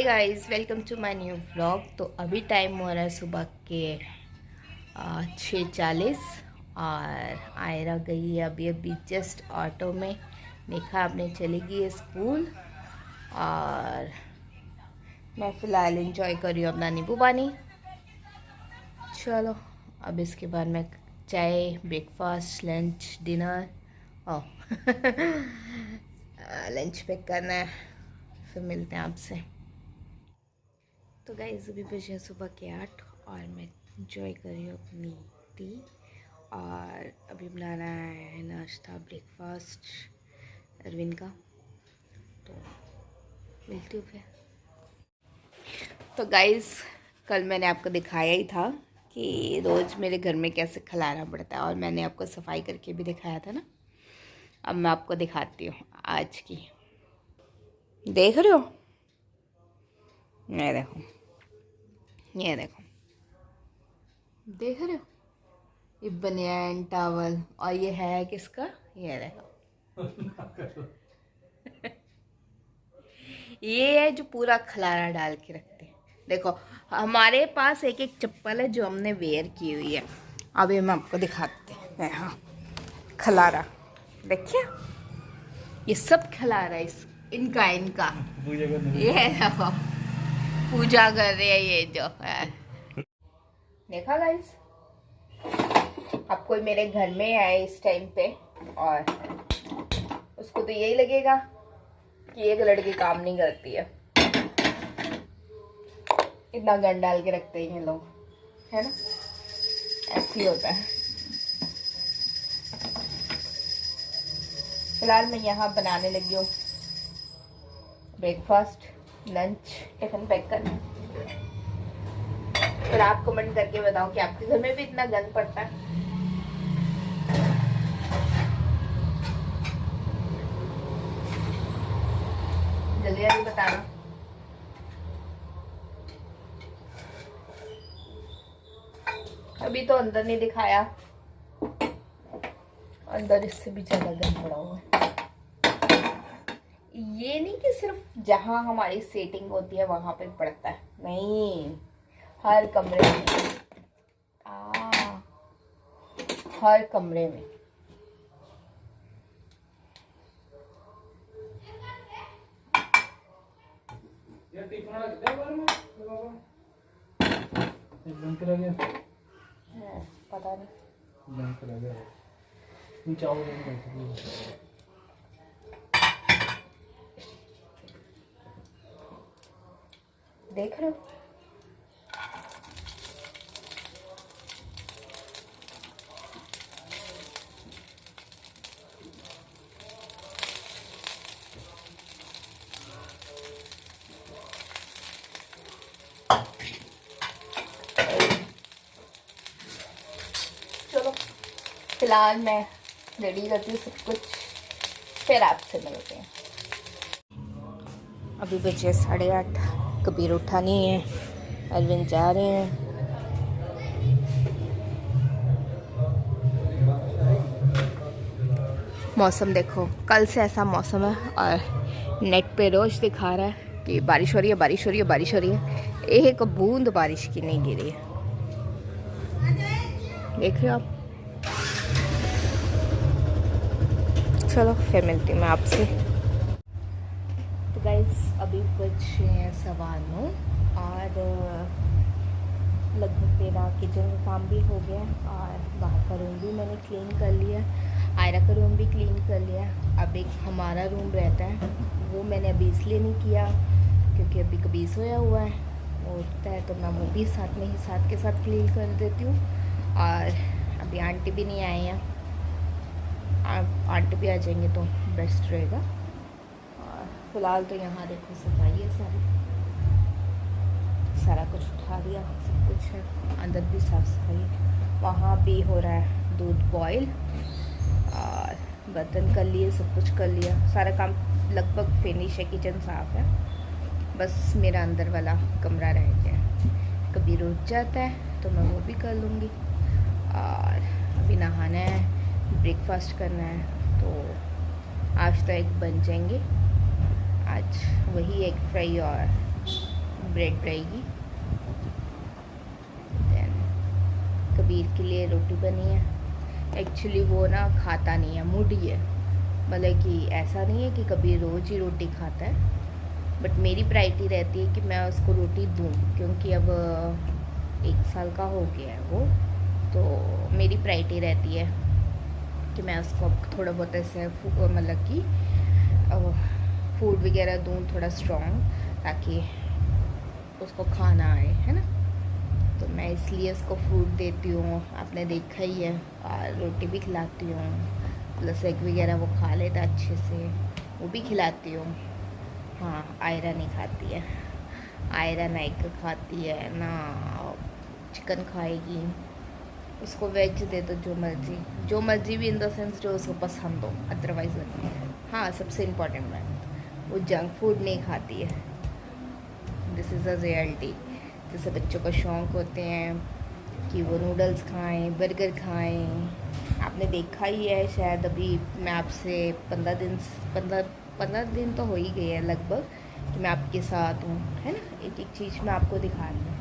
Hey guys, welcome to my new vlog. तो अभी time हो रहा है सुबह के 6:40 और आयरा गई है अभी अभी जस्ट ऑटो में। नेहा अपने चली गई है स्कूल और मैं फ़िलहाल इंजॉय कर रही हूँ अपना नींबू पानी। चलो अब इसके बाद मैं चाय, breakfast, lunch, dinner lunch pack करना है, फिर मिलते हैं आपसे। तो गाइस अभी बजे सुबह के 8 और मैं इंजॉय कर रही हूँ अपनी टी और अभी बनाना है नाश्ता, ब्रेकफास्ट अरविंद का। तो मिलती हूँ फिर। तो गाइस कल मैंने आपको दिखाया ही था कि रोज़ मेरे घर में कैसे खिलाना पड़ता है और मैंने आपको सफाई करके भी दिखाया था ना। अब मैं आपको दिखाती हूँ आज की। देख रहे हो? ये देखो, ये देखो, देख रहे हो? ये बनियान टॉवल और ये है किसका? ये देखो। ये है जो पूरा खलारा डाल के रखते हैं। देखो हमारे पास एक एक चप्पल है जो हमने वेयर की हुई है। अभी मैं आपको दिखाते हैं। हाँ, खलारा देखिए, ये सब खलारा इनका ये देखो पूजा कर रहे हैं ये जो है। देखा गाइस, अब कोई मेरे घर में आए इस टाइम पे और उसको तो यही लगेगा कि एक लड़की काम नहीं करती है। इतना गन डाल के रखते हैं ये लोग, है ना? ऐसे ही होता है। फिलहाल मैं यहाँ बनाने लगी हूँ ब्रेकफास्ट, लंच, टिफिन पैक करना। फिर आप कमेंट करके बताओ कि आपके घर में भी इतना गंद पड़ता है। जल्दी जल्दी बताना। अभी तो अंदर नहीं दिखाया, अंदर इससे भी ज्यादा गंद पड़ा हुआ है। ये नहीं कि सिर्फ जहां हमारी सेटिंग होती है वहां पे पड़ता है, नहीं, हर कमरे में। हर कमरे में। पता नहीं, देख रहे हो? चलो फिलहाल मैं रेडी करती हूँ सब कुछ, फिर आपसे मिलते हैं। अभी बजे 8:30, कबीर उठा नहीं है, अरविंद जा रहे हैं। मौसम देखो, कल से ऐसा मौसम है और नेट पे रोज दिखा रहा है कि बारिश हो रही है, बारिश हो रही है, बारिश हो रही है। एक बूंद बारिश की नहीं गिरी है। देख रहे हो आप? चलो फिर मिलती हूँ मैं आपसे। तो गाइस अभी बजे हैं 9:15 और लगभग मेरा किचन का काम भी हो गया और बाहर का रूम भी मैंने क्लीन कर लिया, आयरा का रूम भी क्लीन कर लिया। अब एक हमारा रूम रहता है, वो मैंने अभी इसलिए नहीं किया क्योंकि अभी कभी सोया हुआ है, वो उठता है तो मैं वो भी साथ में ही साथ के साथ क्लीन कर देती हूँ। और अभी आंटी भी नहीं आए हैं, आंटी भी आ जाएंगे तो बेस्ट रहेगा। और फिलहाल तो यहाँ देखो सफाई है सारा कुछ उठा दिया, सब कुछ है, अंदर भी साफ सफाई। वहाँ भी हो रहा है दूध बॉईल और बर्तन कर लिए, सब कुछ कर लिया, सारा काम लगभग फिनिश है, किचन साफ है। बस मेरा अंदर वाला कमरा रह गया, कभी रुक जाता है तो मैं वो भी कर लूँगी। और अभी नहाना है, ब्रेकफास्ट करना है, तो आज तो एग बन जाएंगे। आज वही एग फ्राई और ब्रेड रहेगी। देन कबीर के लिए रोटी बनी है। एक्चुअली वो ना खाता नहीं है, मूडी है, मतलब कि ऐसा नहीं है कि कबीर रोज़ ही रोटी खाता है, बट मेरी प्रायोरिटी रहती है कि मैं उसको रोटी दूँ, क्योंकि अब 1 साल का हो गया है वो, तो मेरी प्रायोरिटी रहती है कि मैं उसको थोड़ा बहुत ऐसे मतलब कि फूड वगैरह दूँ थोड़ा स्ट्रॉन्ग, ताकि उसको खाना आए, है ना। तो मैं इसलिए उसको फ्रूट देती हूँ, आपने देखा ही है, और रोटी भी खिलाती हूँ, प्लस एग वगैरह वो खा लेता अच्छे से, वो भी खिलाती हूँ। हाँ, आयरा नहीं खाती है, आयरा ना एग खाती है ना चिकन खाएगी। उसको वेज दे दो, जो मर्जी भी, इन द सेंस जो उसको पसंद हो, अदरवाइज हाँ सबसे इम्पोर्टेंट बात, वो जंक फूड नहीं खाती है। This is a reality. जैसे बच्चों को शौक़ होते हैं कि वो नूडल्स खाएं, बर्गर खाएं, आपने देखा ही है शायद, अभी मैं आपसे 15 दिन तो हो ही गए हैं लगभग कि मैं आपके साथ हूँ, है ना, एक एक चीज़ मैं आपको दिखा रही हूँ,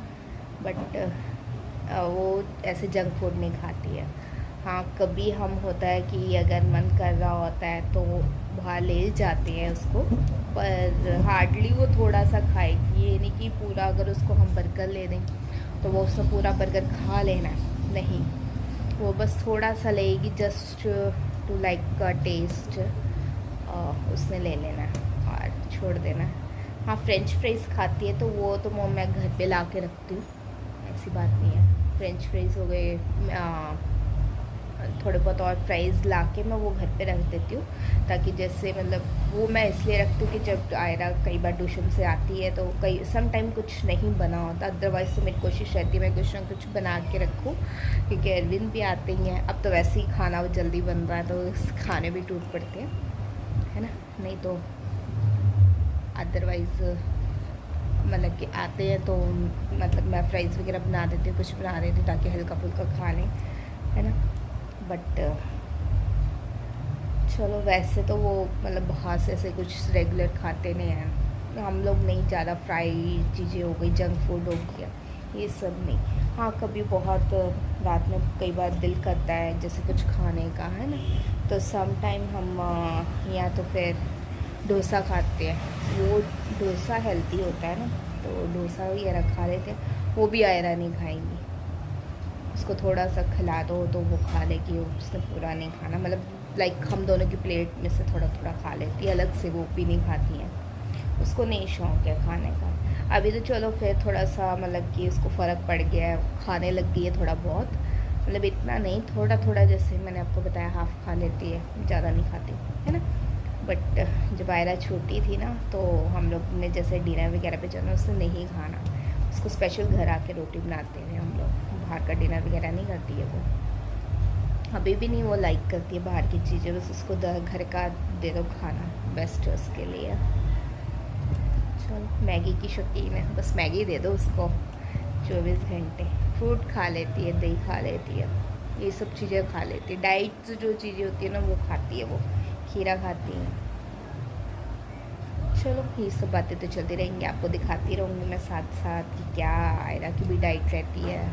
बट वो ऐसे जंक फूड नहीं खाती है। हाँ, कभी हम होता है कि अगर मन कर रहा होता है तो बाहर ले जाते हैं उसको, पर हार्डली वो थोड़ा सा खाएगी, ये नहीं कि पूरा अगर उसको हम बर्गर ले दें तो वो उसने पूरा बर्गर खा लेना, नहीं, वो बस थोड़ा सा लेगी, जस्ट टू लाइक का टेस्ट उसने ले लेना और छोड़ देना। हाँ, फ्रेंच फ्राइज़ खाती है तो वो तो मैं घर पे ला के रखती हूँ, ऐसी बात नहीं है। फ्रेंच फ्राइज़ हो गए, थोड़े बहुत और फ्राइज़ ला के मैं वो घर पे रख देती हूँ, ताकि जैसे मतलब वो मैं इसलिए रखती हूँ कि जब आयरा कई बार ट्यूशन से आती है तो कई सम टाइम कुछ नहीं बना होता, अदरवाइज़ तो मेरी कोशिश रहती है मैं कुछ ना कुछ बना के रखूँ, क्योंकि अरविंद भी आते ही हैं। अब तो वैसे ही खाना जल्दी बन रहा है तो खाने भी टूट पड़ते हैं, है ना, नहीं तो अदरवाइज़ मतलब कि आते हैं तो मतलब मैं फ्राइज़ वगैरह बना देती हूँ, कुछ बना देती हूँ ताकि हल्का फुल्का खा लें, है ना। बट चलो, वैसे तो वो मतलब बाहर से ऐसे कुछ रेगुलर खाते नहीं हैं हम लोग, नहीं ज़्यादा फ्राई चीज़ें हो गई, जंक फूड हो गया, ये सब नहीं। हाँ, कभी बहुत रात में कई बार दिल करता है जैसे कुछ खाने का, है ना, तो सम टाइम हम या तो फिर डोसा खाते हैं। वो डोसा हेल्दी होता है ना, तो डोसा वगैरह खा लेते हैं। वो भी आयरा नहीं खाएंगी, उसको थोड़ा सा खिला दो तो वो खा लेगी, उसने पूरा नहीं खाना, मतलब लाइक हम दोनों की प्लेट में से थोड़ा थोड़ा खा लेती है, अलग से वो भी नहीं खाती हैं, उसको नहीं शौक़ है खाने का। अभी तो चलो फिर थोड़ा सा मतलब कि उसको फ़र्क पड़ गया है, खाने लग गई है थोड़ा बहुत, मतलब इतना नहीं, थोड़ा थोड़ा, जैसे मैंने आपको बताया हाफ़ खा लेती है, ज़्यादा नहीं खाती, है ना। बट जब आयरा छोटी थी ना, तो हम लोग ने जैसे डिनर वगैरह पे जाना, उसने नहीं खाना, उसको स्पेशल घर आके रोटी बनाते हैं हम लोग, बाहर का डिनर वगैरह नहीं करती है वो, अभी भी नहीं वो लाइक करती है बाहर की चीज़ें, बस उसको घर का दे दो खाना, बेस्ट है उसके लिए। चलो, मैगी की शौकीन है, बस मैगी दे दो उसको 24 घंटे, फ्रूट खा लेती है, दही खा लेती है, ये सब चीज़ें खा लेती है, डाइट जो चीज़ें होती है ना वो खाती है, वो खीरा खाती है। चलो, ये सब बातें तो चलती रहेंगी, आपको दिखाती रहूँगी मैं साथ साथ कि क्या आयरा की भी डाइट रहती है,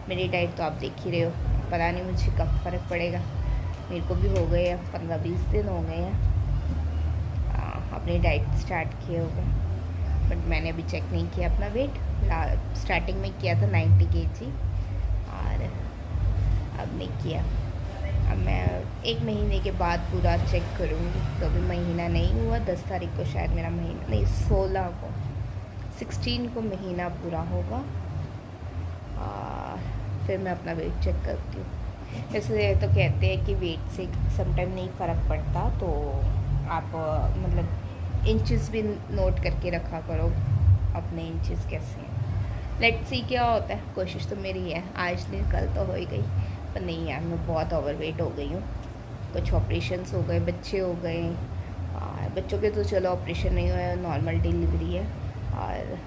मेरी डाइट तो आप देख ही रहे हो, पता नहीं मुझे कब फ़र्क पड़ेगा, मेरे को भी हो गए हैं 15-20 दिन हो गए हैं अपनी डाइट स्टार्ट किए हो गए, बट मैंने अभी चेक नहीं किया अपना वेट, स्टार्टिंग में किया था 90 kg और अब नहीं किया। अब मैं 1 महीने के बाद पूरा चेक करूँगी, तो अभी महीना नहीं हुआ, 10 तारीख को शायद मेरा महीना, नहीं 16 को, 16 को महीना पूरा होगा, फिर मैं अपना वेट चेक करती हूँ। वैसे तो कहते हैं कि वेट से समटाइम नहीं फ़र्क पड़ता, तो आप मतलब इंचेस भी नोट करके रखा करो, अपने इंचेस कैसे हैं, लेट्स सी क्या होता है। कोशिश तो मेरी है, आज नहीं कल तो हो ही गई, पर नहीं यार, मैं बहुत ओवरवेट हो गई हूँ, कुछ ऑपरेशंस हो गए, बच्चे हो गए, और बच्चों के तो चलो ऑपरेशन नहीं हुआ, नॉर्मल डिलीवरी है, और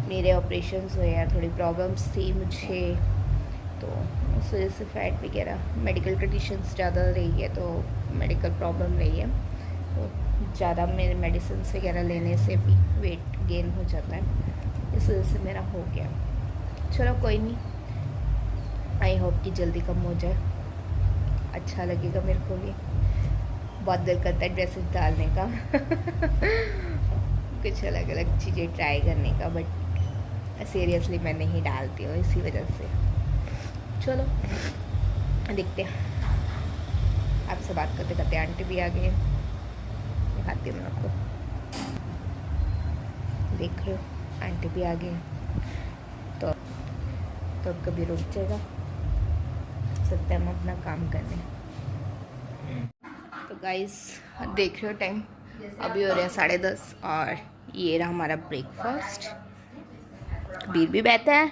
मेरे ऑपरेशंस हुए हैं, थोड़ी प्रॉब्लम्स थी मुझे, तो उस वजह से फ़ैट वगैरह, मेडिकल कंडीशंस ज़्यादा रही है, तो मेडिकल प्रॉब्लम रही है, तो ज़्यादा मेरे मेडिसिन वगैरह लेने से भी वेट गेन हो जाता है, इस वजह से मेरा हो गया। चलो कोई नहीं, आई होप कि जल्दी कम हो जाए, अच्छा लगेगा मेरे को भी। बहुत दिल करता है ड्रेसेस डालने का कुछ अलग अलग चीज़ें ट्राई करने का, बट सीरियसली मैं नहीं डालती हूँ इसी वजह से। चलो देखते हैं, आपसे बात करते करते आंटी भी आ गई, दिखाती हूँ मैं आपको। देख लो आंटी भी आ गई, तो अब कभी रुक जाएगा, सकते हम अपना काम करने। तो गाइस देख रहे हो टाइम, अभी हो रहे हैं 10:30 और ये रहा हमारा ब्रेकफास्ट। कबीर भी बैठा है,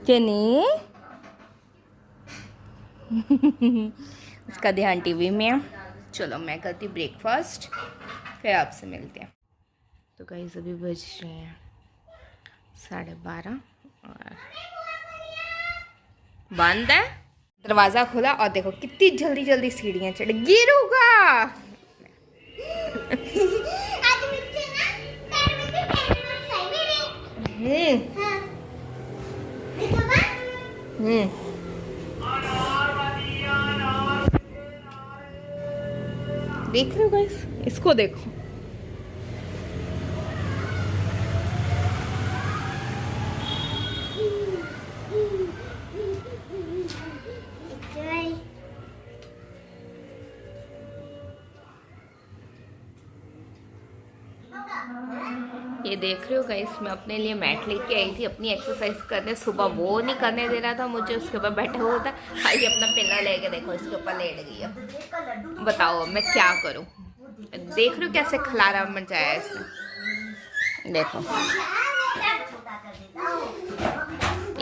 चनी उसका ध्यान टीवी में है। चलो मैं करती ब्रेकफास्ट, फिर आपसे मिलते हैं। तो गाइस अभी बज रहे हैं 12:30 और बंद है दरवाज़ा खुला, और देखो कितनी जल्दी जल्दी सीढ़ियाँ चढ़, गिरूंगा। देख रहे हो गाइस, इसको देखो, ये देख रहे हो गाइस, मैं अपने लिए मैट लेके आई थी अपनी एक्सरसाइज करने, सुबह वो नहीं करने दे रहा था मुझे, उसके ऊपर बैठा हुआ था, खाली अपना पिल्ला लेके देखो इसके ऊपर लेट गई है। बताओ मैं क्या करूं। देख रहे हो कैसे खलारा मचाया इसने, देखो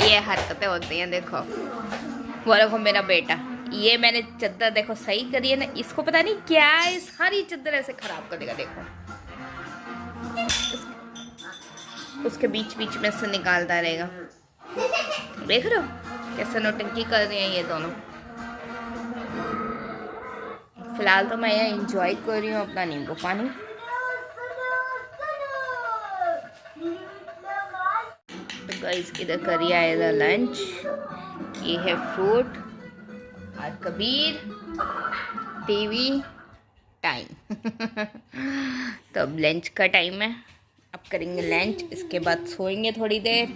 ये हरकतें होती हैं। देखो वो देखो मेरा बेटा, ये मैंने चद्दर देखो सही करी है ना, इसको पता नहीं क्या है, सारी चद्दर ऐसे खराब कर देगा। देखो उसके बीच बीच में से निकालता रहेगा। देख रहे हो कैसे नौटंकी कर रहे हैं ये दोनों। फिलहाल तो मैं यहाँ एंजॉय कर रही हूँ अपना नींबू पानी। तो गाइस इधर करी आएगा लंच, ये है फ्रूट और कबीर टीवी टाइम तो अब लंच का टाइम है, अब करेंगे लंच, इसके बाद सोएंगे थोड़ी देर।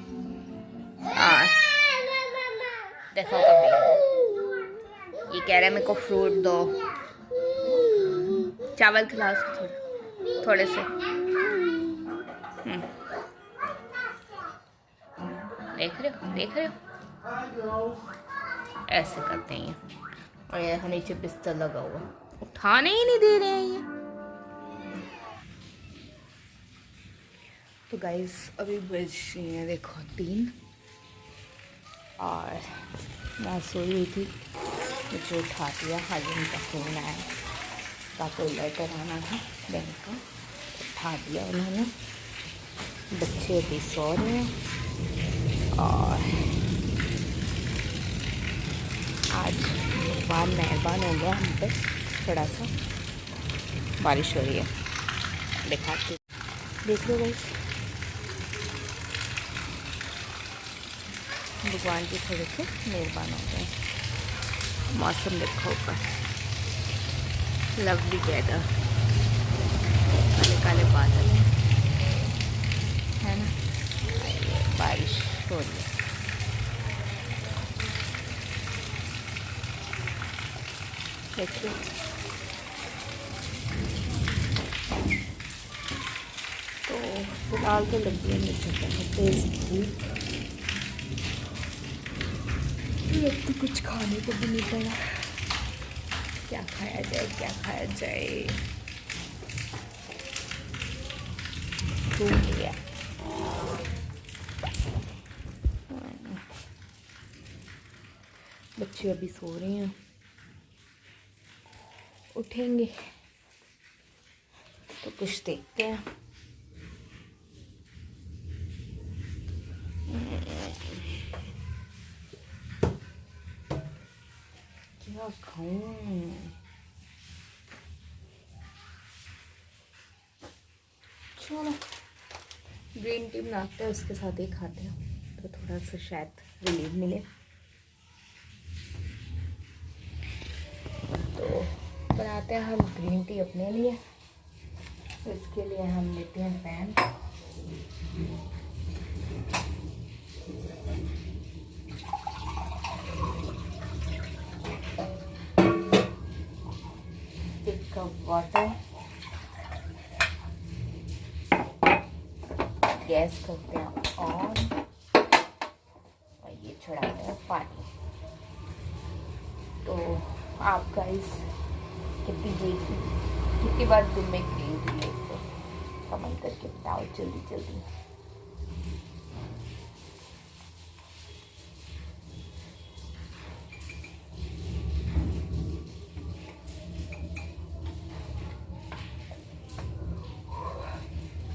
और देखो कबीर ये कह रहा है मेरे को फ्रूट दो, चावल खिलाओ उसको थोड़े से। देख रहे हो ऐसे करते हैं ये, और ये नीचे बिस्तर लगा हुआ, उठाने ही नहीं दे रहे हैं ये। तो गाइस अभी बज रही है देखो 3 और मैं सोई हुई थी, मुझे उठा दिया। हस्बैंड का फ़ोन आया, का कोई लेटर आना था बैंक का, उठा दिया उन्होंने। बच्चे अभी सो रहे हैं और आज भगवान मेहरबान हो गया हम पे, थोड़ा सा बारिश हो रही है, दिखाती देख लो गाइस। भगवान जी थोड़े से मेहरबान हो गए। मौसम देखो ऊपर, लवली वेदर, काले काले बादल है ना, बारिश हो रही है। देखिए तो फिलहाल तो लगी है मुझे तेज़ भूख, तो कुछ खाने को भी नहीं पड़ा, क्या खाया जाए क्या खाया जाए। भूख गया। बच्चे अभी सो रहे हैं, उठेंगे तो कुछ देखते हैं। क्या खाऊं, ग्रीन टी बनाते हैं, उसके साथ ही खाते हैं, तो थोड़ा सा शायद रिलीफ मिले। तो बनाते हैं हम ग्रीन टी अपने लिए। तो इसके लिए हम लेते हैं पैन, एक कप वाटर, गैस करते हैं ऑन और ये चढ़ाते हैं पानी। तो आप गाइस कितनी बार दिन में ग्रीन टी लेते हो, कमेंट करके बताओ जल्दी जल्दी।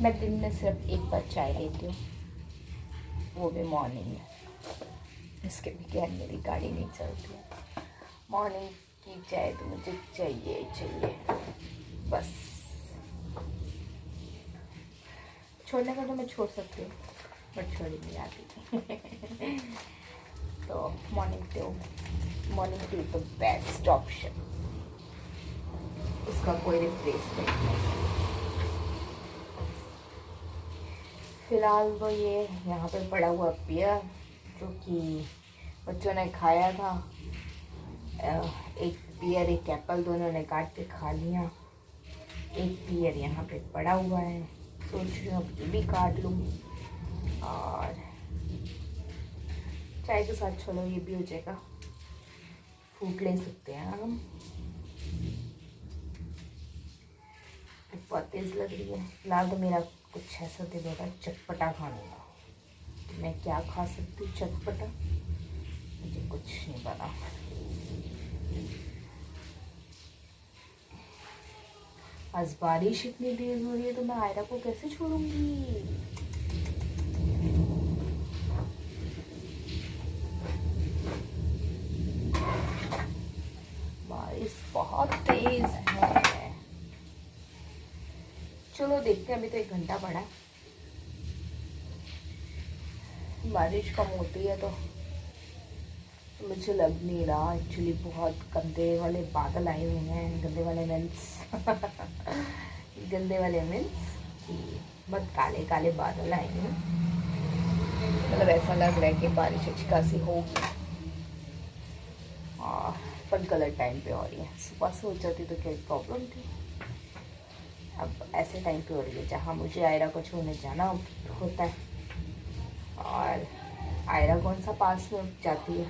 मैं दिन में सिर्फ एक बार चाय लेती हूँ, वो भी मॉर्निंग में। इसके बगैर मेरी गाड़ी नहीं चलती है। मॉर्निंग की चाय तो मुझे चाहिए बस। छोड़ने का तो मैं छोड़ सकती हूँ, बट छोड़ी नहीं आती। तो मॉर्निंग टी तो बेस्ट ऑप्शन, उसका कोई रिप्लेसमेंट नहीं। फिलहाल तो ये यहाँ पे पड़ा हुआ पियर जो कि बच्चों ने खाया था, एक पियर एक एप्पल दोनों ने काट के खा लिया। एक पियर यहाँ पे पड़ा हुआ है, सोच रही हूँ ये भी काट लूँ और चाय के साथ चलो ये भी हो जाएगा। फूट ले सकते हैं हम। बहुत तेज़ लग रही है। फिलहाल तो मेरा कुछ ऐसा दिल होगा चटपटा खाने का। मैं क्या खा सकती हूँ चटपटा, मुझे कुछ नहीं पता। आज बारिश इतनी तेज हो रही है तो मैं आयरा को कैसे छोड़ूंगी। बारिश बहुत तेज है। चलो देखते हैं, अभी तो 1 घंटा पड़ा है। बारिश कम होती है तो मुझे लग नहीं रहा। एक्चुअली बहुत गंदे वाले बादल आए हुए हैं। गंदे वाले मीन्स बहुत काले काले बादल आए हैं। मतलब ऐसा लग रहा है कि बारिश अच्छी खासी होगी, पर गलत टाइम पे हो रही है। सुबह से हो जाती तो क्या प्रॉब्लम थी। अब ऐसे टाइम पे हो रही है जहाँ मुझे आयरा को छोड़ने जाना होता है, और आयरा कौन सा पास में जाती है।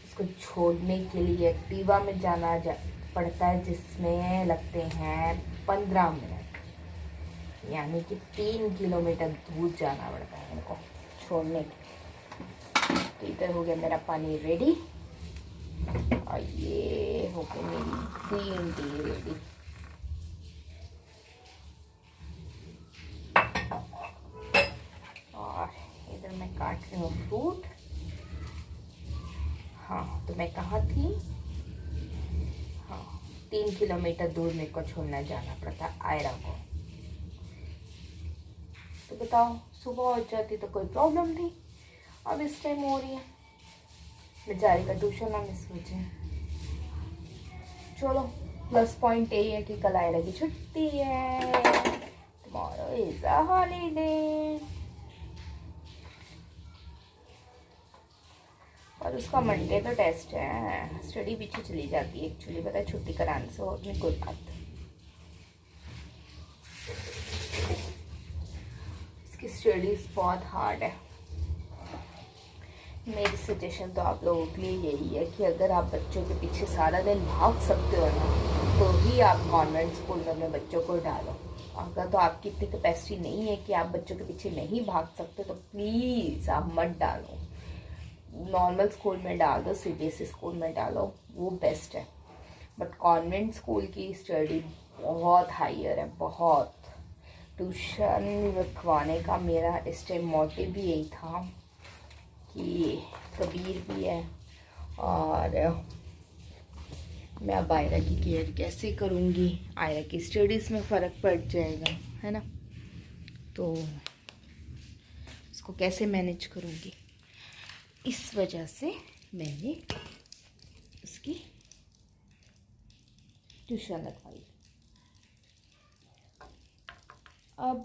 उसको छोड़ने के लिए एक्टिवा में जाना पड़ता है, जिसमें लगते हैं 15 मिनट, यानी कि 3 किलोमीटर दूर जाना पड़ता है उनको छोड़ने के। तो इधर हो गया मेरा पानी रेडी और ये हो गई मेरी ग्रीन टी रेडी। मैं काट रही हूँ फ्रूट। हाँ, तो मैं कहाँ थी। हाँ, 3 किलोमीटर दूर मेरे को छोड़ना जाना पड़ता आयरा को। तो बताओ, सुबह हो जाती तो कोई प्रॉब्लम थी, अब इस टाइम हो रही है। बेचारी का ट्यूशन ना मिस हो जाए। चलो, प्लस पॉइंट यही है कि कल आयरा की छुट्टी है। Tomorrow is a holiday. और उसका मंडे तो टेस्ट है। स्टडी पीछे चली जाती है एक्चुअली, पता है, छुट्टी कराने से और कोई बात। इसकी स्टडीज बहुत हार्ड है। मेरी सजेशन तो आप लोगों के लिए यही है कि अगर आप बच्चों के पीछे सारा दिन भाग सकते हो ना, तो ही आप कॉन्वेंट स्कूल में अपने बच्चों को डालो। अगर तो आपकी इतनी कैपेसिटी नहीं है कि आप बच्चों के पीछे नहीं भाग सकते, तो प्लीज़ आप मत डालो। नॉर्मल स्कूल में डाल दो, सीबीएसई स्कूल में डालो, वो बेस्ट है। बट कॉन्वेंट स्कूल की स्टडी बहुत हायर है, बहुत। ट्यूशन रखवाने का मेरा इस टाइम मोटिव भी यही था कि कबीर भी है और मैं अब आयरा की केयर कैसे करूँगी, आयरा की स्टडीज़ में फ़र्क पड़ जाएगा, है ना। तो इसको कैसे मैनेज करूँगी, इस वजह से मैंने उसकी ट्यूशन लगवाई। अब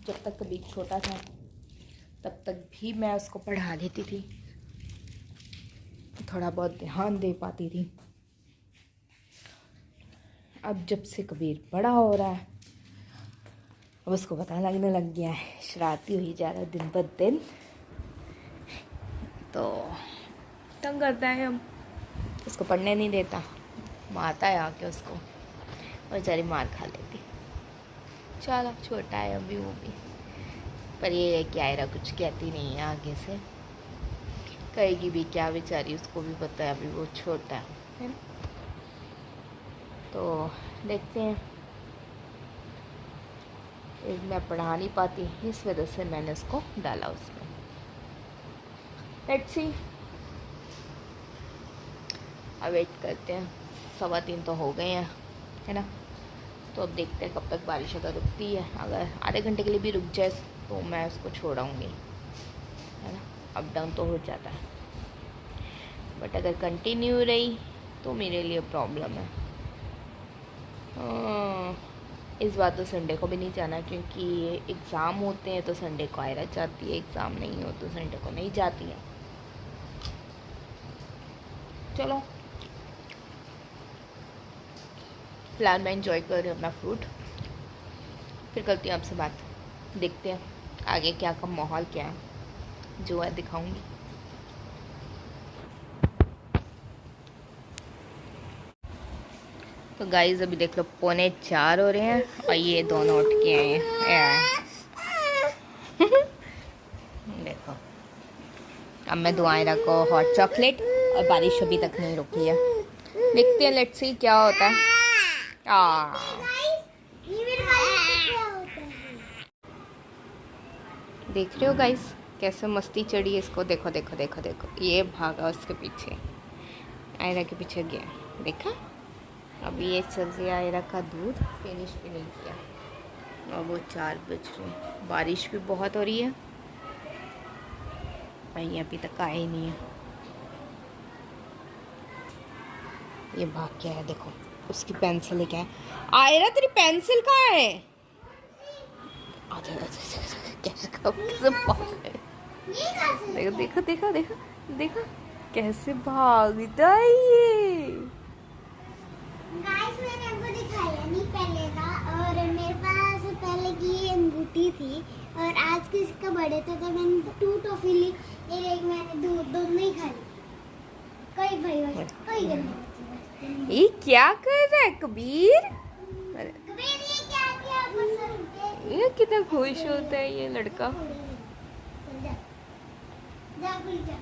जब तक कभी छोटा था तब तक भी मैं उसको पढ़ा लेती थी, थोड़ा बहुत ध्यान दे पाती थी। अब जब से कबीर बड़ा हो रहा है, अब उसको पता लगने लग गया है, शरारती हुई जा रहा है दिन ब दिन, तो तंग करता है। हम उसको पढ़ने नहीं देता, मारता है आके उसको, और बेचारी मार खा लेती। चलो छोटा है अभी वो भी, पर ये है कि आयरा कुछ कहती नहीं है आगे से, कहेगी भी क्या, बेचारी उसको भी पता है अभी वो छोटा है ना। तो देखते हैं, मैं पढ़ा नहीं पाती, इस वजह से मैंने उसको डाला उसमें। लेट्स सी, अब वेट करते हैं। 3:15 तो हो गए हैं, है ना। तो अब देखते हैं कब तक बारिश अगर रुकती है। अगर आधे घंटे के लिए भी रुक जाए तो मैं उसको छोड़ाऊँगी, है ना। अप डाउन तो हो जाता है, बट अगर कंटिन्यू रही तो मेरे लिए प्रॉब्लम है। इस बार तो संडे को भी नहीं जाना, क्योंकि एग्ज़ाम होते हैं तो संडे को आयरा जाती है, एग्ज़ाम नहीं हो तो संडे को नहीं जाती है। चलो फिलहाल मैं इंजॉय कर रही हूँ अपना फ्रूट, फिर करती हूँ आपसे बात। देखते हैं आगे क्या का माहौल क्या है, जो है दिखाऊंगी। तो गाइस अभी देख लो 3:45 हो रहे हैं और ये दोनों उठ के आए हैं। देखो, अब मैं दुआएं रखो हॉट चॉकलेट, और बारिश अभी तक नहीं रुकी है। देखते हैं, लेट्स सी क्या होता है। देख रहे हो गाइस कैसे मस्ती चढ़ी है इसको। देखो देखो देखो देखो, ये भागा उसके पीछे, आयरा के पीछे गया, देखा। अभी ये चल गया आयरा का दूध, फिनिश भी नहीं किया, और वो 4 बज रहे। बारिश भी बहुत हो रही है, भाई अभी तक आए ही नहीं है। ये भाग क्या है, देखो उसकी पेंसिल है। क्या है आयरा, तेरी पेंसिल कहाँ है? देखो देखो देखो देखो देखो कैसे भागता है ये। गाइस मैंने आपको दिखाया नहीं पहले का, और मेरे पास पहले की अंगूठी थी, और आज के इसका बर्थडे था तो मैंने 2 टॉफी ली, एक मैंने दोनों ही खा ली। कोई भाई बस कोई गंदी। ये क्या कर रहा है कबीर? कबीर ये क्या किया पसंद? ये कितना खुश होता है ये लड़का। जा जा जा।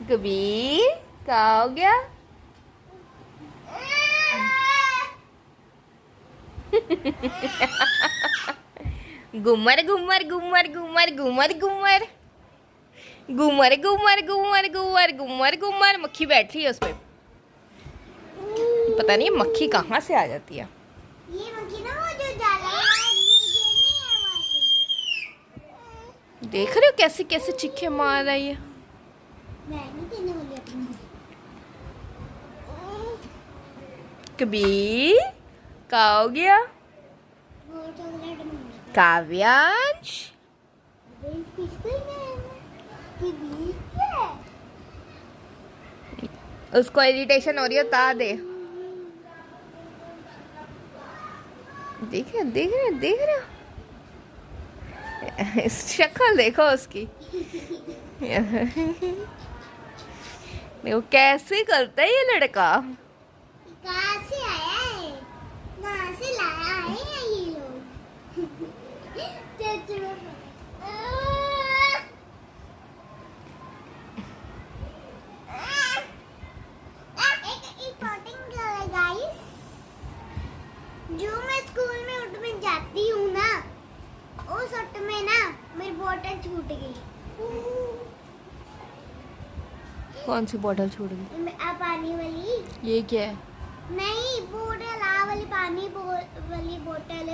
कबीर क्या हो गया? घूमर घूमर घूमर घूमर घूमर घूमर घूमर घूमर घूमर घूमर घूमर घूमर। मक्खी बैठ रही है उस पे, पता नहीं मक्खी कहाँ से आ जाती है। ये मक्खी ना वो जो जाला गिरनी है वहाँ से। देख रहे हो कैसे कैसे चिक्के मार रही है। मैं नहीं देने वाली अपनी। कबीर क्या हो गया? वो चॉकलेट मांगा। काव्यांश उसको इरिटेशन हो रही है, ता दे। देख रहे देख रहे देख रहे, शक्ल देखो उसकी। देखो कैसे करता है ये लड़का। कहाँ से आया है? कहाँ से लाया है ये लोग? जो मैं स्कूल में उठ में जाती हूँ ना, उस उठ में ना मेरी बोतल छूट छूट गई। कौन सी बॉटल छूट गई? पानी वाली। ये क्या है? नहीं, बोतल आ वाली पानी वाली बोतल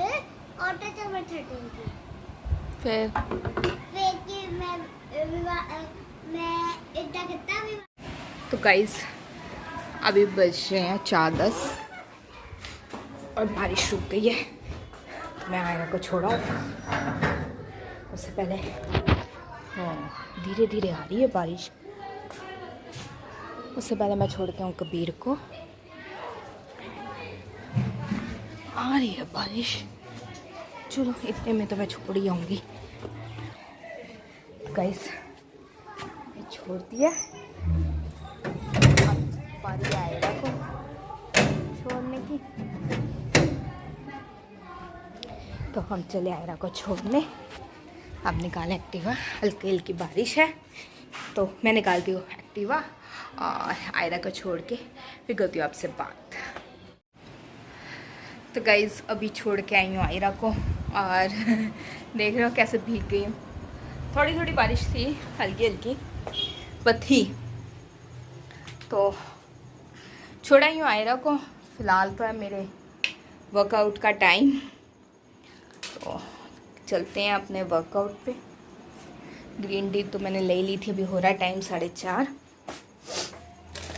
ऑटो चमर छटे थी। फिर कि मैं इतना कितना भी। तो गाइस अभी बज रहे हैं 4:10 और बारिश रुक गई है। तो मैं आयरा को छोड़ा, उससे पहले धीरे धीरे आ रही है बारिश। उससे पहले मैं छोड़ के हूँ कबीर को। आ रही है बारिश, चलो इतने में तो मैं छोड़ ही आऊँगी। गाइस मैं छोड़ दिया, बारी आयरा को छोड़ने की। तो हम चले आयरा को छोड़ने। अब निकाले एक्टिवा, हल्की हल्की बारिश है तो मैं निकालती हूँ एक्टिवा और आयरा को छोड़ के फिर करती हूँ आपसे बात। तो गाइज़ अभी छोड़ के आई हूँ आयरा को और देख रहे हो कैसे भीग गई हूँ। थोड़ी थोड़ी बारिश थी, हल्की हल्की पर थी। तो छोड़ा ही हूँ आयरा को। फ़िलहाल तो है मेरे वर्कआउट का टाइम, तो चलते हैं अपने वर्कआउट पे। ग्रीन टी तो मैंने ले ली थी, अभी हो रहा है टाइम 4:30।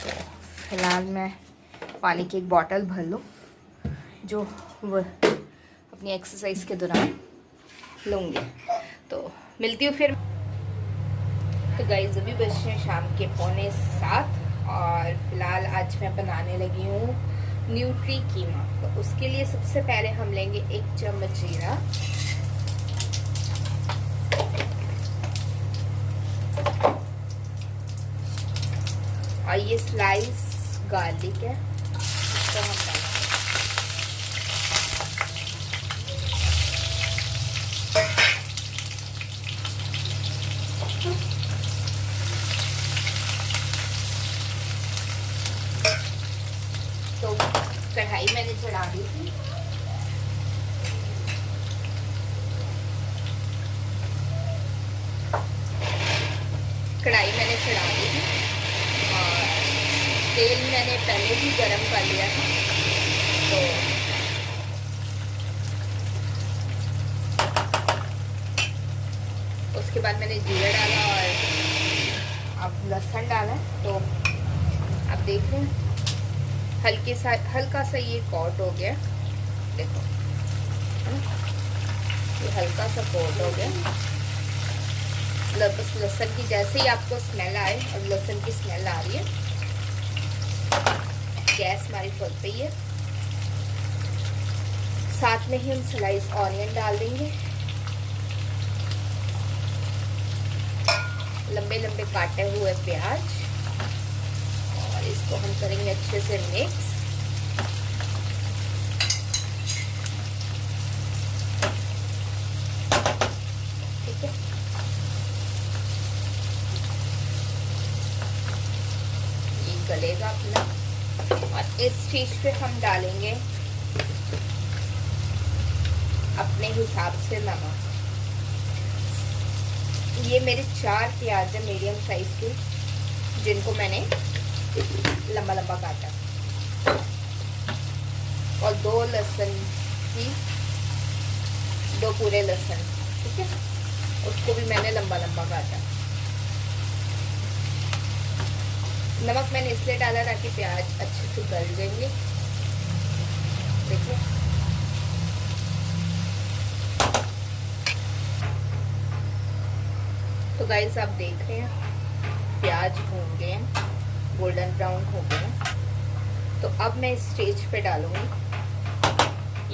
तो फ़िलहाल मैं पानी की एक बॉटल भर लूँ जो वो अपनी एक्सरसाइज के दौरान लूँगी। तो मिलती हूँ फिर। तो गाइस अभी बज रहे हैं शाम के 6:45 और फिलहाल आज मैं बनाने लगी हूँ न्यूट्री कीमा। तो उसके लिए सबसे पहले हम लेंगे 1 चम्मच जीरा, और ये स्लाइस गार्लिक है, इसको हम डालेंगे। तो कढ़ाई मैंने चढ़ा दी थी। कढ़ाई मैंने चढ़ा दी थी और तेल मैंने पहले ही गरम कर लिया था। तो उसके बाद मैंने जीरा डाला और अब लहसुन डाला। तो आप देख रहे हैं हल्का सा ये कोट हो गया, देखो है ना, ये हल्का सा कोट हो गया। बस लहसुन की जैसे ही आपको स्मेल आए, और लहसुन की स्मेल आ रही है, गैस हमारी फुल पे ही है। साथ में ही हम स्लाइस ऑनियन डाल देंगे, लंबे लंबे काटे हुए प्याज, और इसको हम करेंगे अच्छे से मिक्स। ठीक है, ये गलेगा अपना। और इस चीज पे हम डालेंगे अपने हिसाब से नमक। ये मेरे 4 प्याज है मीडियम साइज के, जिनको मैंने लंबा लंबा काटा, और 2 लहसुन की 2 पूरे लहसुन, ठीक है, उसको भी मैंने लंबा लंबा काटा। नमक मैंने इसलिए डाला ताकि प्याज अच्छे से गल जाएंगे। देखिए तो गाइस आप देख रहे हैं प्याज भून गए हैं, गोल्डन ब्राउन हो गए हैं। तो अब मैं इस स्टेज पे डालूंगी,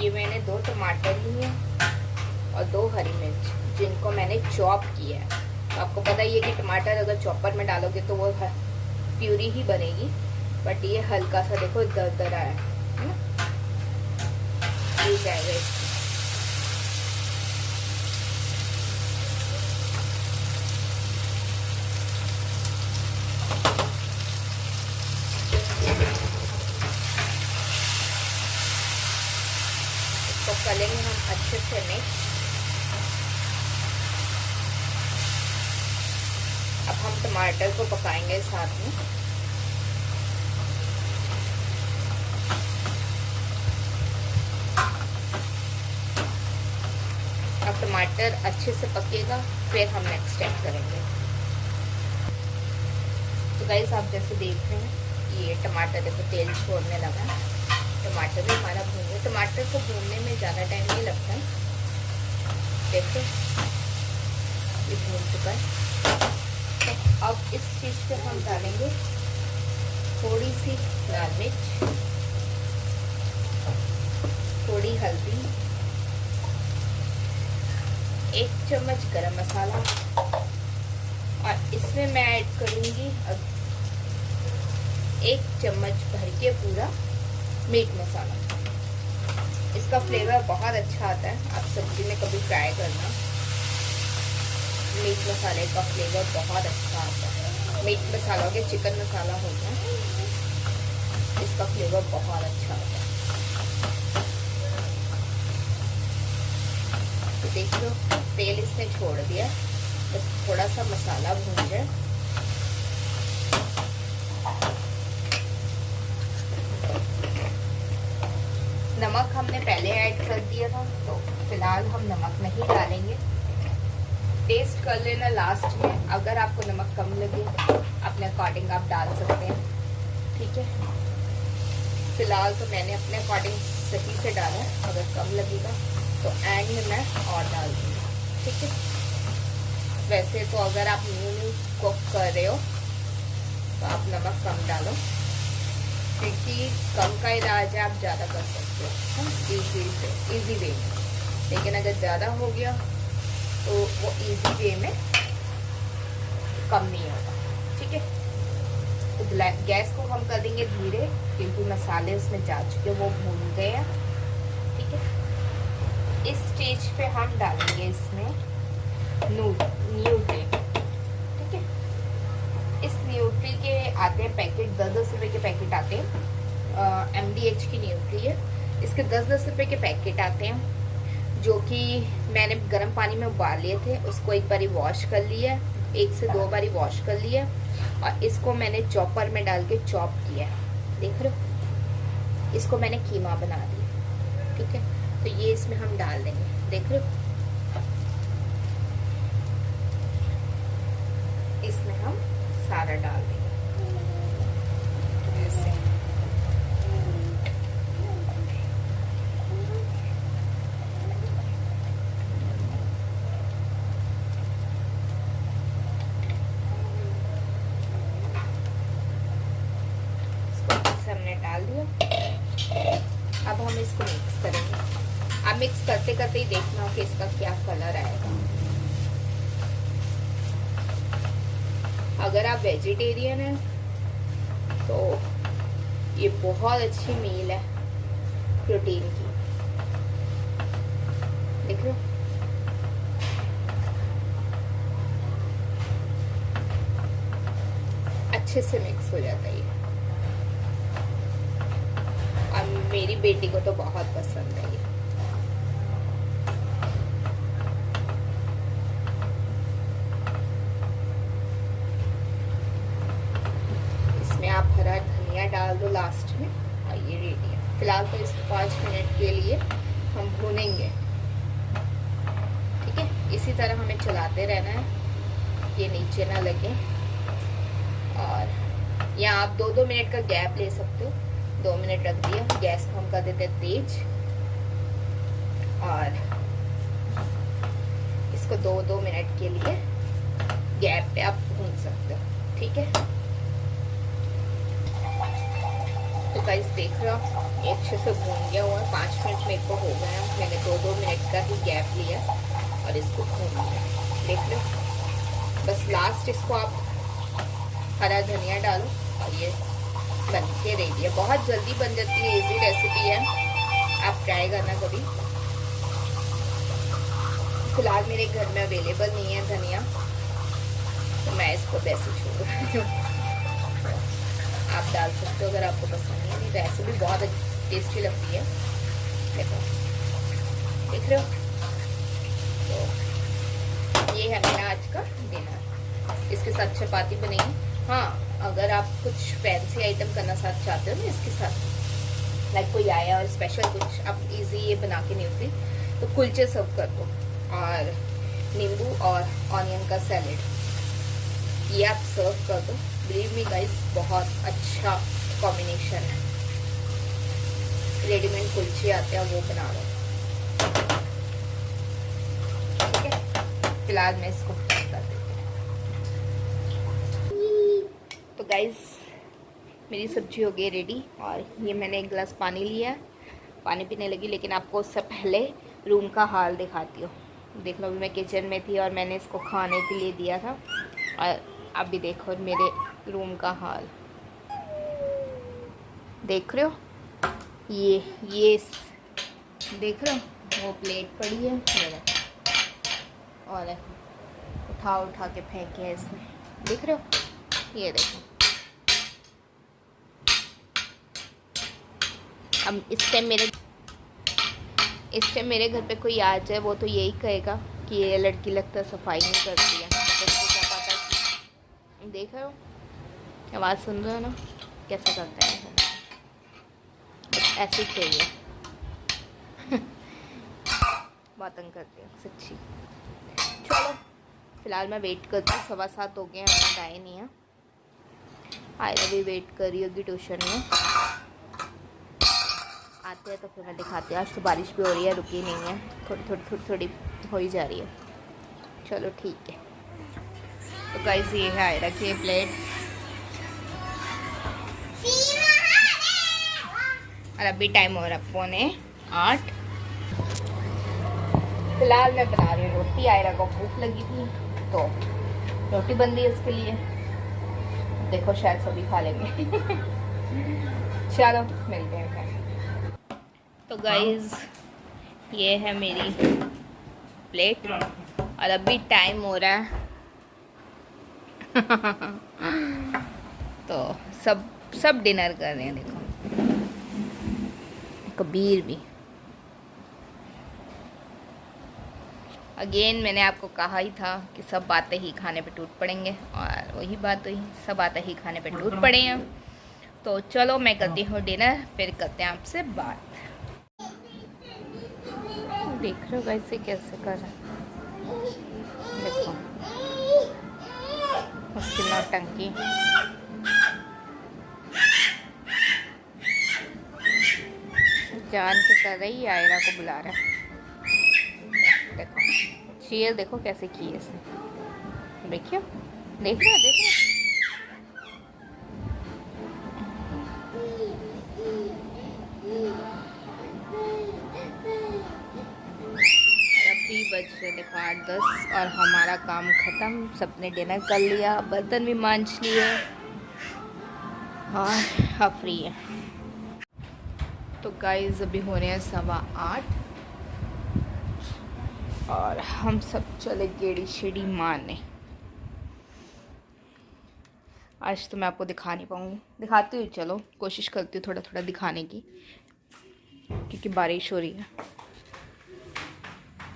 ये मैंने 2 टमाटर लिए और 2 हरी मिर्च, जिनको मैंने चॉप किया है। तो आपको पता ही है कि टमाटर अगर चॉपर में डालोगे तो वो प्यूरी ही बनेगी, बट ये हल्का सा देखो दरदरा है ना, ये जाएगा। इसको करेंगे हम अच्छे से मिक्स। अब हम टमाटर को पकाएंगे साथ में। अब टमाटर अच्छे से पकेगा, फिर हम नेक्स्ट स्टेप करेंगे। तो गाइस आप जैसे देख रहे हैं ये टमाटर देखो तेल छोड़ने लगा है। टमाटर भी हमारा भून गया। टमाटर को भूनने में ज़्यादा टाइम नहीं लगता है। देखो ये भून चुका है। तो अब इस चीज़ पे हम डालेंगे थोड़ी सी लाल मिर्च, थोड़ी हल्दी, 1 चम्मच गरम मसाला, और इसमें मैं ऐड करूँगी 1 चम्मच भर के पूरा मीट मसाला। इसका फ्लेवर बहुत अच्छा आता है, आप सब्जी में कभी ट्राई करना। मीट मसाले का फ्लेवर बहुत अच्छा आता है। मीट मसाला हो गया, चिकन मसाला हो गया, इसका फ्लेवर बहुत अच्छा आता है। तो देख लो तेल इसने छोड़ दिया, बस थोड़ा सा मसाला भून जाए। नमक हमने पहले ऐड कर दिया था, तो फिलहाल हम नमक नहीं डालेंगे। टेस्ट कर लेना लास्ट में, अगर आपको नमक कम लगे अपने अकॉर्डिंग आप डाल सकते हैं, ठीक है। फिलहाल तो मैंने अपने अकॉर्डिंग सही से डाला है, अगर कम लगेगा तो एंड में मैं और डाल दूँगी, ठीक है। वैसे तो अगर आप न्यू कुक कर रहे हो तो आप नमक कम डालो, क्योंकि कम का इलाज है, आप ज़्यादा कर सकते हो इजी वे में। लेकिन अगर ज़्यादा हो गया तो वो इजी वे में कम नहीं होगा, ठीक है। तो गैस को हम कर देंगे धीरे, क्योंकि मसाले उसमें जा चुके, वो भून गए हैं, ठीक है। इस स्टेज पे हम डालेंगे इसमें न्यूट्री, ठीक है। इस न्यूट्री के आते हैं पैकेट, 10-10 रुपए के पैकेट आते हैं। MDH की न्यूट्री है, इसके 10-10 रुपए के पैकेट आते हैं, जो कि मैंने गर्म पानी में उबाल लिए थे। उसको एक बारी वॉश कर लिया, 1 से 2 बारी वॉश कर लिया, और इसको मैंने चॉपर में डाल के चॉप किया, देख रहे हो। इसको मैंने कीमा बना दिया, ठीक है। तो ये इसमें हम डाल देंगे, देख रहे हो। इसमें हम सारा डाल देंगे ऐसे। हमने डाल दिया। अब हम इसको मिक्स करेंगे। अब मिक्स करते करते ही देखना हो कि इसका क्या कलर आएगा। अगर आप वेजिटेरियन हैं तो ये बहुत अच्छी मील है प्रोटीन की, देख लो। अच्छे से मिक्स हो जाता है ये, और मेरी बेटी को तो बहुत पसंद है ये। इसमें आप हरा धनिया डाल दो लास्ट में, और ये रेडी है। फिलहाल तो इसको 5 मिनट के लिए हम भूनेंगे, ठीक है। इसी तरह हमें चलाते रहना है, ये नीचे ना लगे। और यहाँ आप 2-2 मिनट का गैप ले सकते हो। 2 मिनट रख दिया, गैस को हम कर देते हैं तेज, और इसको 2-2 मिनट के लिए गैप पे आप भून सकते हो, ठीक है। तो गाइस देख रहे हो ये अच्छे से भून गया हुआ है। 5 मिनट मेरे को हो गया, मैंने 2-2 मिनट का ही गैप लिया और इसको भून लिया, देख लो। बस लास्ट इसको आप हरा धनिया डालो, और ये बन के रेडी है। बहुत जल्दी बन जाती है, इजी रेसिपी है, आप ट्राई करना कभी। फिलहाल मेरे घर में अवेलेबल नहीं है धनिया, तो मैं इसको वैसे छोड़ रही हूँ। आप डाल सकते हो अगर आपको पसंद है, नहीं तो ऐसे भी बहुत टेस्टी लगती है। देखो, देख रहे हो। तो ये है मेरा आज का डिनर। इसके साथ चपाती बनेगी। हाँ, अगर आप कुछ फैंसी आइटम करना साथ चाहते हो ना इसके साथ, लाइक कोई आया और स्पेशल कुछ आप इजी ये बना के नहीं होती, तो कुलचे सर्व कर दो और नींबू और ऑनियन का सैलेड ये आप सर्व कर दो। बिलीव मी गाइस, बहुत अच्छा कॉम्बिनेशन है। रेडीमेड कुलचे आते हैं वो बना लो, ठीक है। फिलहाल मैं इसको पैक कर देती हूँ। तो गाइस मेरी सब्जी हो गई रेडी और ये मैंने एक गिलास पानी लिया है, पानी पीने लगी। लेकिन आपको उससे पहले रूम का हाल दिखाती हूँ। देख लो, अभी मैं किचन में थी और मैंने इसको खाने के लिए दिया था और अभी देखो मेरे रूम का हाल देख रहे हो। ये देख रहे हो, वो प्लेट पड़ी है मेरा और उठा के फेंके है इसने, देख रहे हो। ये देखो, अब इस टाइम मेरे घर पे कोई आ जाए वो तो यही कहेगा कि ये लड़की लगता है सफाई नहीं करती है। तो क्या पता, देख रहे हो आवाज़ सुन रहे हो ना कैसे करते हैं, ऐसे चाहिए। बहुत तंग करती हूँ सच्ची। चलो फिलहाल मैं वेट करती हूँ, 7:15 हो गए हैं, अभी आए नहीं है। आयरा भी वेट कर रही होगी ट्यूशन में, आते हैं तो फिर मैं दिखाती हूँ। आज तो बारिश भी हो रही है, रुकी नहीं है, थोड़ी हो ही जा रही है। चलो ठीक है। तो गाइस ये है आयरा की प्लेट और अभी टाइम हो रहा है 7:45। फिलहाल मैं बना रही हूँ रोटी। आयरा को भूख लगी थी तो रोटी बन रही है उसके लिए। देखो शायद सभी खा लेंगे। चलो मिलते हैं फिर। तो गाइज ये है मेरी प्लेट और अभी टाइम हो रहा है तो सब डिनर कर रहे हैं। देखो कबीर भी। अगेन मैंने आपको कहा ही था कि सब बातें ही खाने पे टूट पड़ेंगे और वही बात हुई, सब बातें ही खाने पे टूट पड़े हैं। तो चलो मैं करती हूँ डिनर, फिर करते हैं आपसे बात। देख रहे हो कैसे कैसे कर रहा है, देखो उसकी नौटंकी। जान के कर रही है, आयरा को बुला रहा है। देखो शेर देखो कैसे की है इसने, देखियो देखो अभी बज रहे देखो 8:10 और हमारा काम ख़त्म। सबने डिनर कर लिया, बर्तन भी मांज लिए और अब फ्री है। तो गाइस अभी हो रहे हैं 8:15 और हम सब चले गेड़ी शेड़ी मारने। आज तो मैं आपको दिखा नहीं पाऊँगी, दिखाती हूँ, चलो कोशिश करती हूँ थोड़ा थोड़ा दिखाने की, क्योंकि बारिश हो रही है।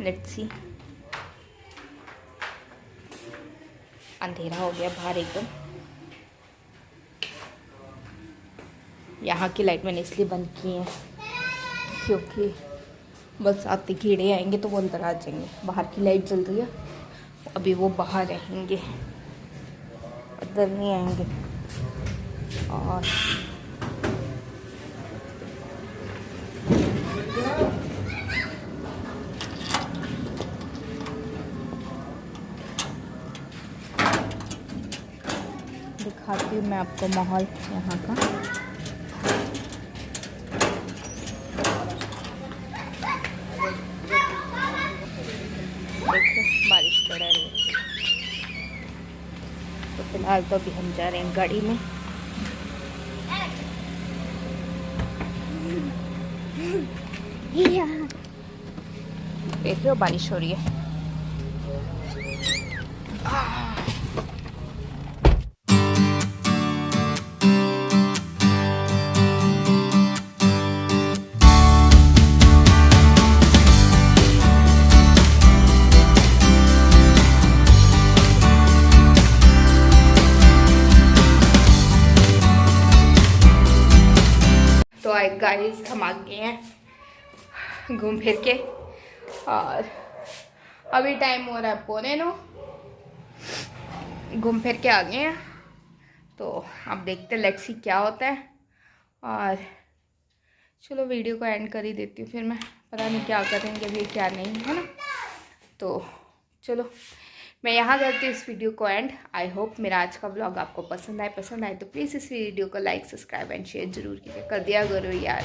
लेट्स सी, अंधेरा हो गया बाहर एकदम। यहाँ की लाइट मैंने इसलिए बंद की है क्योंकि बस आते कीड़े आएंगे तो वो अंदर आ जाएंगे। बाहर की लाइट जल रही है, अभी वो बाहर रहेंगे, अंदर नहीं आएंगे। और दिखाती हूँ मैं आपको माहौल यहाँ का। बारिश पड़ रही है तो फिलहाल तो अभी हम जा रहे हैं गाड़ी में। देख रहे हो बारिश हो रही है। गाइस हम आ गए हैं घूम फिर के, और अभी टाइम हो रहा है 8:45, घूम फिर के आ गए हैं। तो अब देखते हैं लेट्स सी क्या होता है। और चलो वीडियो को एंड कर ही देती हूँ, फिर मैं पता नहीं क्या करेंगे अभी क्या नहीं, है ना। तो चलो मैं यहाँ करती हूँ इस वीडियो को एंड। आई होप मेरा आज का व्लॉग आपको पसंद आए तो प्लीज़ इस वीडियो को लाइक, सब्सक्राइब एंड शेयर जरूर कीजिए, कर दिया करो यार।